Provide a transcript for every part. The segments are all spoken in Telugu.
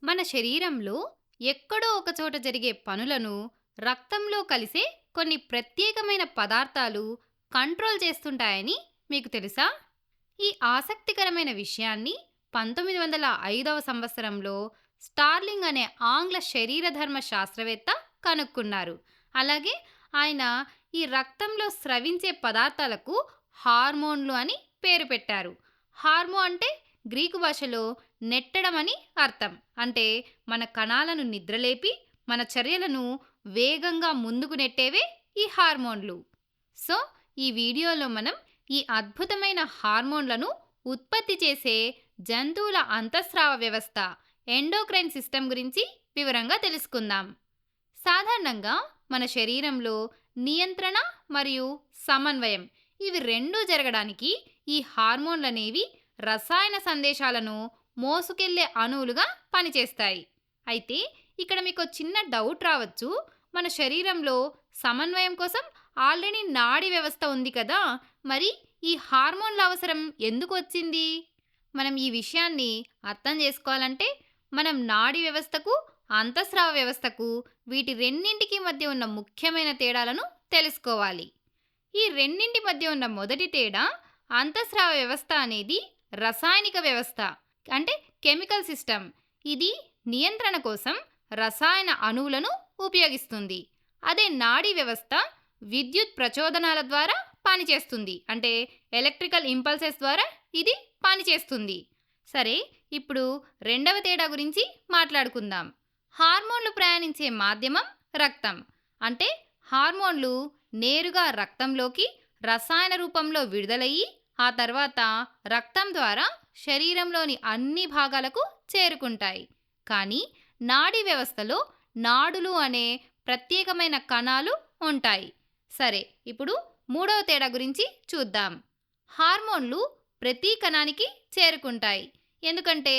మన శరీరంలో ఎక్కడో ఒక చోట జరిగే పనులను రక్తంలో కలిసే కొన్ని ప్రత్యేకమైన పదార్థాలు కంట్రోల్ చేస్తుంటాయని మీకు తెలుసా? ఈ ఆసక్తికరమైన విషయాన్ని 1905వ సంవత్సరంలో స్టార్లింగ్ అనే ఆంగ్ల శరీరధర్మ శాస్త్రవేత్త కనుక్కున్నారు. అలాగే ఆయన ఈ రక్తంలో స్రవించే పదార్థాలకు హార్మోన్లు అని పేరు పెట్టారు. హార్మో అంటే గ్రీకు భాషలో నెట్టడం అని అర్థం. అంటే మన కణాలను నిద్రలేపి మన చర్యలను వేగంగా ముందుకు నెట్టేవే ఈ హార్మోన్లు. సో ఈ వీడియోలో మనం ఈ అద్భుతమైన హార్మోన్లను ఉత్పత్తి చేసే జంతువుల అంతఃస్రావ వ్యవస్థ ఎండోక్రైన్ సిస్టమ్ గురించి వివరంగా తెలుసుకుందాం. సాధారణంగా మన శరీరంలో నియంత్రణ మరియు సమన్వయం ఇవి రెండూ జరగడానికి ఈ హార్మోన్లనేవి రసాయన సందేశాలను మోసుకెళ్లే అణువులుగా పనిచేస్తాయి. అయితే ఇక్కడ మీకు చిన్న డౌట్ రావచ్చు. మన శరీరంలో సమన్వయం కోసం ఆల్రెడీ నాడీ వ్యవస్థ ఉంది కదా, మరి ఈ హార్మోన్ల అవసరం ఎందుకు వచ్చింది? మనం ఈ విషయాన్ని అర్థం చేసుకోవాలంటే మనం నాడీ వ్యవస్థకు అంతఃస్రావ వ్యవస్థకు వీటి రెండింటికి మధ్య ఉన్న ముఖ్యమైన తేడాలను తెలుసుకోవాలి. ఈ రెండింటి మధ్య ఉన్న మొదటి తేడా, అంతఃస్రావ వ్యవస్థ అనేది రసాయనిక వ్యవస్థ, అంటే కెమికల్ సిస్టమ్. ఇది నియంత్రణ కోసం రసాయన అణువులను ఉపయోగిస్తుంది. అదే నాడీ వ్యవస్థ విద్యుత్ ప్రచోదనాల ద్వారా పనిచేస్తుంది. అంటే ఎలక్ట్రికల్ ఇంపల్సెస్ ద్వారా ఇది పనిచేస్తుంది. సరే, ఇప్పుడు రెండవ తేడా గురించి మాట్లాడుకుందాం. హార్మోన్లు ప్రయాణించే మాధ్యమం రక్తం. అంటే హార్మోన్లు నేరుగా రక్తంలోకి రసాయన రూపంలో విడుదలయ్యి ఆ తర్వాత రక్తం ద్వారా శరీరంలోని అన్ని భాగాలకు చేరుకుంటాయి. కానీ నాడీ వ్యవస్థలో నాడులు అనే ప్రత్యేకమైన కణాలు ఉంటాయి. సరే, ఇప్పుడు మూడవ తేడా గురించి చూద్దాం. హార్మోన్లు ప్రతి కణానికి చేరుకుంటాయి. ఎందుకంటే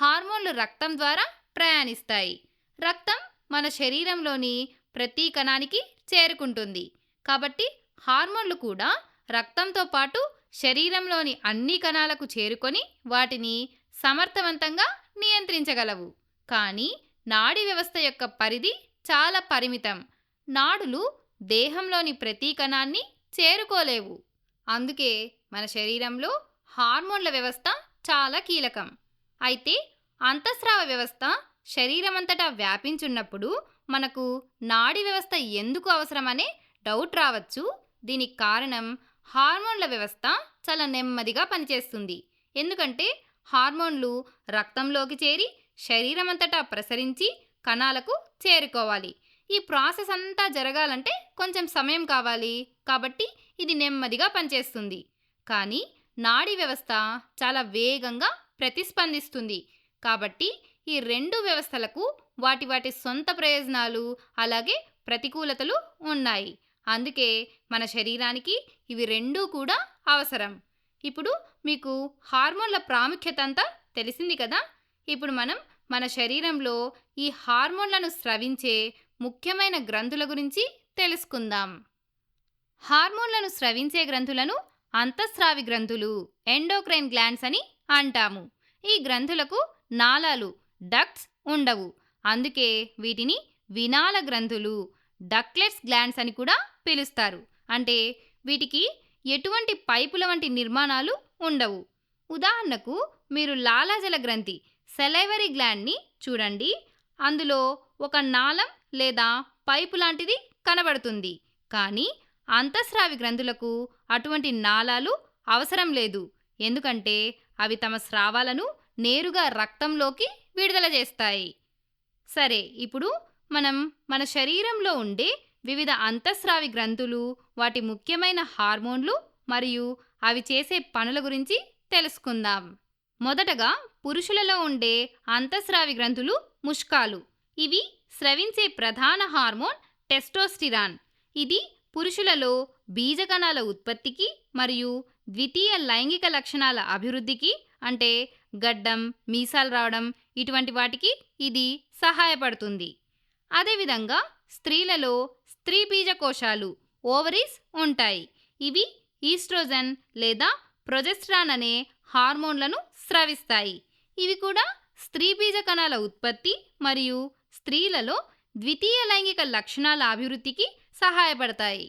హార్మోన్లు రక్తం ద్వారా ప్రయాణిస్తాయి. రక్తం మన శరీరంలోని ప్రతి కణానికి చేరుకుంటుంది. కాబట్టి హార్మోన్లు కూడా రక్తంతో పాటు శరీరంలోని అన్ని కణాలకు చేరుకొని వాటిని సమర్థవంతంగా నియంత్రించగలవు. కానీ నాడీ వ్యవస్థ యొక్క పరిధి చాలా పరిమితం. నాడులు దేహంలోని ప్రతి కణాన్ని చేరుకోలేవు. అందుకే మన శరీరంలో హార్మోన్ల వ్యవస్థ చాలా కీలకం. అయితే అంతఃస్రావ వ్యవస్థ శరీరమంతటా వ్యాపించున్నప్పుడు మనకు నాడీ వ్యవస్థ ఎందుకు అవసరమనే డౌట్ రావచ్చు. దీనికి కారణం హార్మోన్ల వ్యవస్థ చాలా నెమ్మదిగా పనిచేస్తుంది. ఎందుకంటే హార్మోన్లు రక్తంలోకి చేరి శరీరమంతటా ప్రసరించి కణాలకు చేరుకోవాలి. ఈ ప్రాసెస్ అంతా జరగాలంటే కొంచెం సమయం కావాలి. కాబట్టి ఇది నెమ్మదిగా పనిచేస్తుంది. కానీ నాడీ వ్యవస్థ చాలా వేగంగా ప్రతిస్పందిస్తుంది. కాబట్టి ఈ రెండు వ్యవస్థలకు వాటి వాటి సొంత ప్రయోజనాలు అలాగే ప్రతికూలతలు ఉన్నాయి. అందుకే మన శరీరానికి ఇవి రెండూ కూడా అవసరం. ఇప్పుడు మీకు హార్మోన్ల ప్రాముఖ్యత అంతా తెలిసింది కదా. ఇప్పుడు మనం మన శరీరంలో ఈ హార్మోన్లను స్రవించే ముఖ్యమైన గ్రంథుల గురించి తెలుసుకుందాం. హార్మోన్లను స్రవించే గ్రంథులను అంతఃస్రావి గ్రంథులు, ఎండోక్రైన్ గ్లాండ్స్ అని అంటాము. ఈ గ్రంథులకు నాళాలు, డక్ట్స్ ఉండవు. అందుకే వీటిని వినాళ గ్రంథులు, డక్లెట్స్ గ్లాండ్స్ అని కూడా పిలుస్తారు. అంటే వీటికి ఎటువంటి పైపుల వంటి నిర్మాణాలు ఉండవు. ఉదాహరణకు మీరు లాలాజల గ్రంథి, సెలైవరీ గ్లాండ్ని చూడండి. అందులో ఒక నాళం లేదా పైపు లాంటిది కనబడుతుంది. కానీ అంతఃస్రావి గ్రంథులకు అటువంటి నాళాలు అవసరం లేదు. ఎందుకంటే అవి తమ స్రావాలను నేరుగా రక్తంలోకి విడుదల చేస్తాయి. సరే, ఇప్పుడు మనం మన శరీరంలో ఉండే వివిధ అంతఃస్రావి గ్రంథులు, వాటి ముఖ్యమైన హార్మోన్లు మరియు అవి చేసే పనుల గురించి తెలుసుకుందాం. మొదటగా పురుషులలో ఉండే అంతఃస్రావి గ్రంథులు ముష్కాలు. ఇవి స్రవించే ప్రధాన హార్మోన్ టెస్టోస్టిరాన్. ఇది పురుషులలో బీజకణాల ఉత్పత్తికి మరియు ద్వితీయ లైంగిక లక్షణాల అభివృద్ధికి, అంటే గడ్డం, మీసాలు రావడం ఇటువంటి వాటికి ఇది సహాయపడుతుంది. అదేవిధంగా స్త్రీలలో స్త్రీ బీజకోశాలు, ఓవరీస్ ఉంటాయి. ఇవి ఈస్ట్రోజన్ లేదా ప్రొజెస్ట్రాన్ అనే హార్మోన్లను స్రవిస్తాయి. ఇవి కూడా స్త్రీ బీజ కణాల ఉత్పత్తి మరియు స్త్రీలలో ద్వితీయ లైంగిక లక్షణాల అభివృద్ధికి సహాయపడతాయి.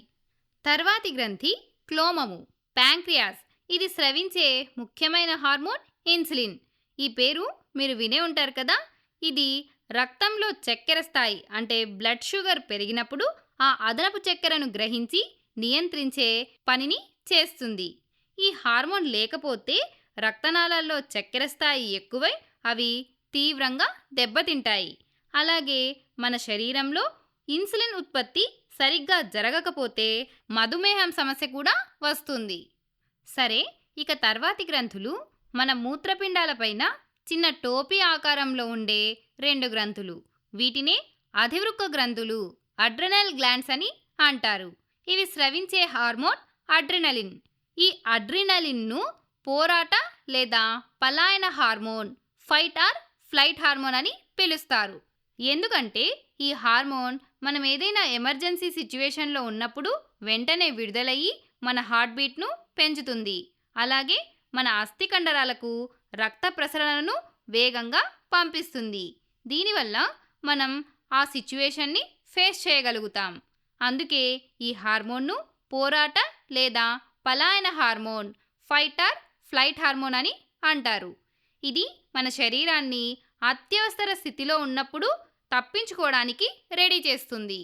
తర్వాతి గ్రంథి క్లోమము, ప్యాంక్రియాస్. ఇది స్రవించే ముఖ్యమైన హార్మోన్ ఇన్సులిన్. ఈ పేరు మీరు వినే ఉంటారు కదా. ఇది రక్తంలో చక్కెర స్థాయి అంటే బ్లడ్ షుగర్ పెరిగినప్పుడు ఆ అదనపు చక్కెరను గ్రహించి నియంత్రించే పనిని చేస్తుంది. ఈ హార్మోన్ లేకపోతే రక్తనాళాల్లో చక్కెర స్థాయి ఎక్కువై అవి తీవ్రంగా దెబ్బతింటాయి. అలాగే మన శరీరంలో ఇన్సులిన్ ఉత్పత్తి సరిగ్గా జరగకపోతే మధుమేహం సమస్య కూడా వస్తుంది. సరే, ఇక తర్వాతి గ్రంథులు మన మూత్రపిండాలపైన చిన్న టోపీ ఆకారంలో ఉండే 2 గ్రంథులు. వీటినే అధివృక్క గ్రంథులు, అడ్రినల్ గ్లాండ్స్ అని అంటారు. ఇవి స్రవించే హార్మోన్ అడ్రినలిన్. ఈ అడ్రినలిన్ను పోరాట లేదా పలాయన hormone, fight or flight hormone అని పిలుస్తారు. ఎందుకంటే ఈ హార్మోన్ మనం ఏదైనా ఎమర్జెన్సీ సిచ్యువేషన్లో ఉన్నప్పుడు వెంటనే విడుదలయ్యి మన హార్ట్ బీట్ను పెంచుతుంది. అలాగే మన అస్థి కండరాలకు రక్త ప్రసరణను వేగంగా పంపిస్తుంది. దీనివల్ల మనం ఆ సిచ్యువేషన్ని ఫేస్ చేయగలుగుతాం. అందుకే ఈ హార్మోన్ను పోరాట లేదా పలాయన hormone, fight or flight hormone అని అంటారు. ఇది మన శరీరాన్ని అత్యవసర స్థితిలో ఉన్నప్పుడు తప్పించుకోవడానికి రెడీ చేస్తుంది.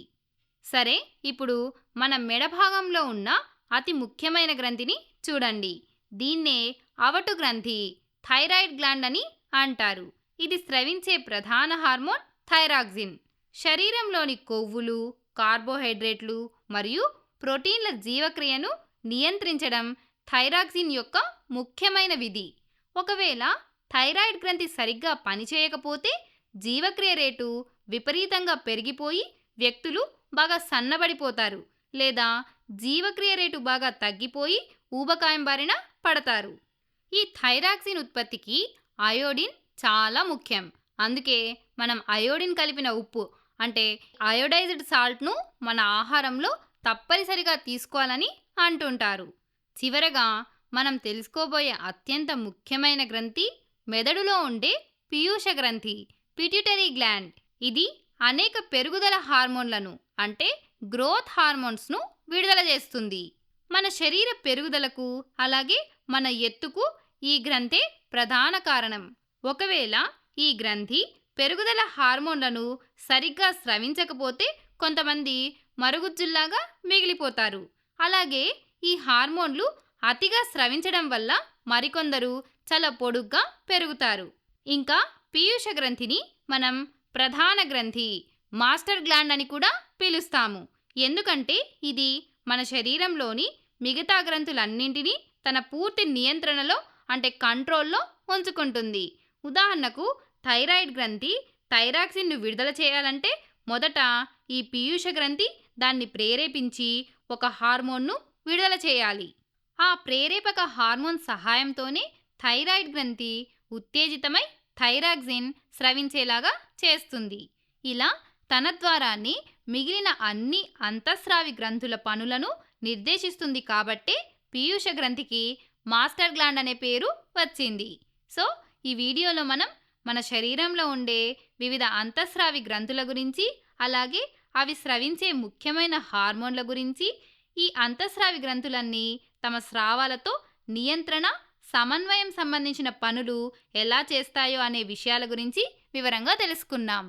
సరే, ఇప్పుడు మన మెడ భాగంలో ఉన్న అతి ముఖ్యమైన గ్రంథిని చూడండి. దీన్నే అవటు గ్రంథి, థైరాయిడ్ గ్లాండ్ అని అంటారు. ఇది స్రవించే ప్రధాన హార్మోన్ థైరాక్సిన్. శరీరంలోని కొవ్వులు, కార్బోహైడ్రేట్లు మరియు ప్రోటీన్ల జీవక్రియను నియంత్రించడం థైరాక్సిన్ యొక్క ముఖ్యమైన విధి. ఒకవేళ థైరాయిడ్ గ్రంథి సరిగ్గా పనిచేయకపోతే జీవక్రియ రేటు విపరీతంగా పెరిగిపోయి వ్యక్తులు బాగా సన్నబడిపోతారు, లేదా జీవక్రియ రేటు బాగా తగ్గిపోయి ఊబకాయం బారిన పడతారు. ఈ థైరాక్సిన్ ఉత్పత్తికి అయోడిన్ చాలా ముఖ్యం. అందుకే మనం అయోడిన్ కలిపిన ఉప్పు అంటే అయోడైజ్డ్ సాల్ట్ను మన ఆహారంలో తప్పనిసరిగా తీసుకోవాలని అంటుంటారు. చివరగా మనం తెలుసుకోబోయే అత్యంత ముఖ్యమైన గ్రంథి మెదడులో ఉండే పీయూష గ్రంథి, పిట్యూటరీ గ్లాండ్. ఇది అనేక పెరుగుదల హార్మోన్లను అంటే గ్రోత్ హార్మోన్స్ను విడుదల చేస్తుంది. మన శరీర పెరుగుదలకు అలాగే మన ఎత్తుకు ఈ గ్రంథే ప్రధాన కారణం. ఒకవేళ ఈ గ్రంథి పెరుగుదల హార్మోన్లను సరిగ్గా స్రవించకపోతే కొంతమంది మరుగుజ్జుల్లాగా మిగిలిపోతారు. అలాగే ఈ హార్మోన్లు అతిగా స్రవించడం వల్ల మరికొందరు చాలా పొడుగ్గా పెరుగుతారు. ఇంకా పీయూష గ్రంథిని మనం ప్రధాన గ్రంథి, మాస్టర్ గ్లాండ్ అని కూడా పిలుస్తాము. ఎందుకంటే ఇది మన శరీరంలోని మిగతా గ్రంథులన్నింటినీ తన పూర్తి నియంత్రణలో అంటే కంట్రోల్లో ఉంచుకుంటుంది. ఉదాహరణకు థైరాయిడ్ గ్రంథి థైరాక్సిన్ను విడుదల చేయాలంటే మొదట ఈ పీయూష గ్రంథి దాన్ని ప్రేరేపించి ఒక హార్మోన్ను విడుదల చేయాలి. ఆ ప్రేరేపక హార్మోన్ సహాయంతోనే థైరాయిడ్ గ్రంథి ఉత్తేజితమై థైరాక్సిన్ స్రవించేలాగా చేస్తుంది. ఇలా తన ద్వారానే మిగిలిన అన్ని అంతఃస్రావి గ్రంథుల పనులను నిర్దేశిస్తుంది. కాబట్టే పీయూష గ్రంథికి మాస్టర్ గ్లాండ్ అనే పేరు వచ్చింది. సో ఈ వీడియోలో మనం మన శరీరంలో ఉండే వివిధ అంతఃస్రావి గ్రంథుల గురించి, అలాగే అవి స్రవించే ముఖ్యమైన హార్మోన్ల గురించి, ఈ అంతఃస్రావి గ్రంథులన్నీ తమ స్రావాలతో నియంత్రణ, సమన్వయం సంబంధించిన పనులు ఎలా చేస్తాయో అనే విషయాల గురించి వివరంగా తెలుసుకున్నాం.